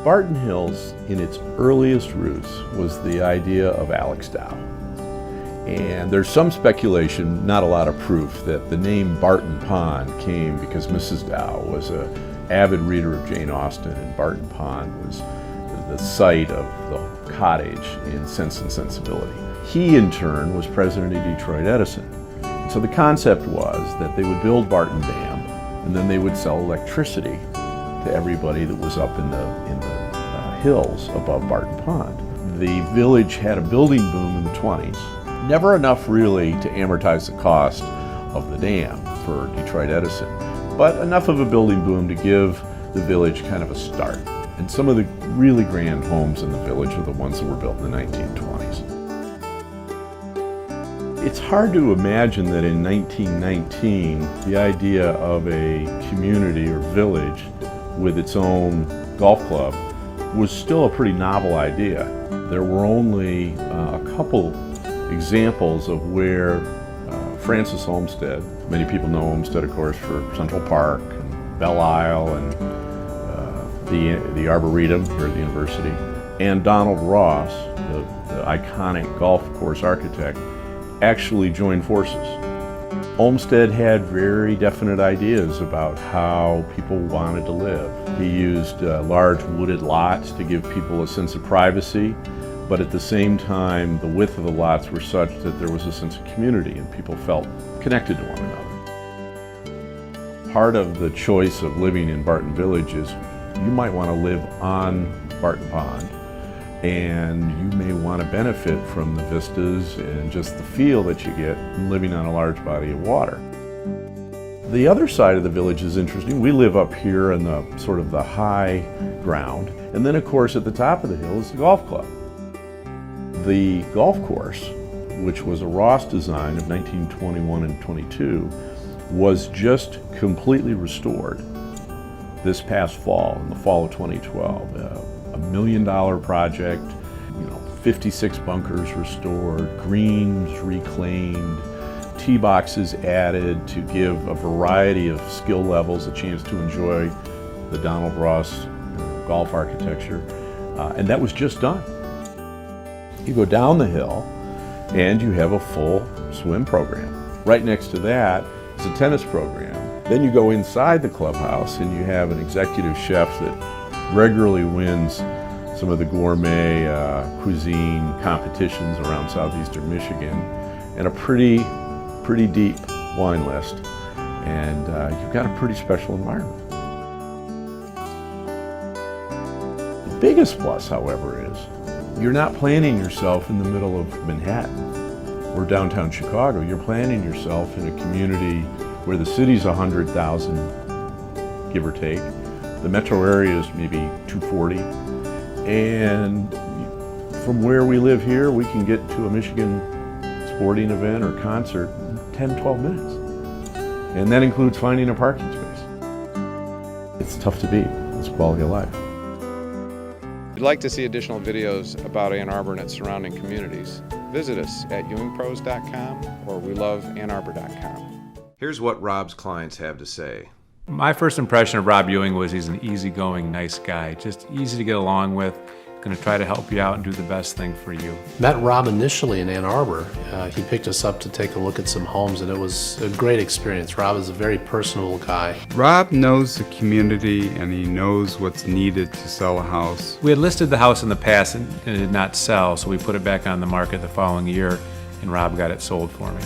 Barton Hills, in its earliest roots, was the idea of Alex Dow. And there's some speculation, not a lot of proof, that the name Barton Pond came because Mrs. Dow was an avid reader of Jane Austen, and Barton Pond was the site of the cottage in Sense and Sensibility. He, in turn, was president of Detroit Edison. So the concept was that they would build Barton Dam, and then they would sell electricity to everybody that was up in the hills above Barton Pond. The village had a building boom in the 20s, never enough really to amortize the cost of the dam for Detroit Edison, but enough of a building boom to give the village kind of a start. And some of the really grand homes in the village are the ones that were built in the 1920s. It's hard to imagine that in 1919, the idea of a community or village with its own golf club was still a pretty novel idea. There were only a couple examples of where Francis Olmsted, many people know Olmsted, of course, for Central Park, and Belle Isle, and the Arboretum here at the university, and Donald Ross, the iconic golf course architect, actually joined forces. Olmsted had very definite ideas about how people wanted to live. He used large wooded lots to give people a sense of privacy, but at the same time, the width of the lots were such that there was a sense of community and people felt connected to one another. Part of the choice of living in Barton Village is you might want to live on Barton Pond, and you may want to benefit from the vistas and just the feel that you get from living on a large body of water. The other side of the village is interesting. We live up here in the sort of the high ground, and then of course at the top of the hill is the golf club. The golf course, which was a Ross design of 1921 and 22, was just completely restored this past fall, in the fall of 2012. $1 million project, 56 bunkers restored, greens reclaimed, tee boxes added to give a variety of skill levels a chance to enjoy the Donald Ross golf architecture, and that was just done. You go down the hill and you have a full swim program. Right next to that is a tennis program. Then you go inside the clubhouse and you have an executive chef that regularly wins some of the gourmet cuisine competitions around southeastern Michigan, and a pretty deep wine list. And you've got a pretty special environment. The biggest plus, however, is you're not planning yourself in the middle of Manhattan or downtown Chicago. You're planning yourself in a community where the city's 100,000, give or take. The metro area is maybe 240. And from where we live here, we can get to a Michigan sporting event or concert in 10, 12 minutes. And that includes finding a parking space. It's tough to beat. It's quality of life. If you'd like to see additional videos about Ann Arbor and its surrounding communities, visit us at ewingpros.com or weloveannarbor.com. Here's what Rob's clients have to say. My first impression of Rob Ewing was he's an easygoing, nice guy, just easy to get along with, going to try to help you out and do the best thing for you. Met Rob initially in Ann Arbor. He picked us up to take a look at some homes, and it was a great experience. Rob is a very personable guy. Rob knows the community and he knows what's needed to sell a house. We had listed the house in the past and it did not sell, so we put it back on the market the following year, and Rob got it sold for me.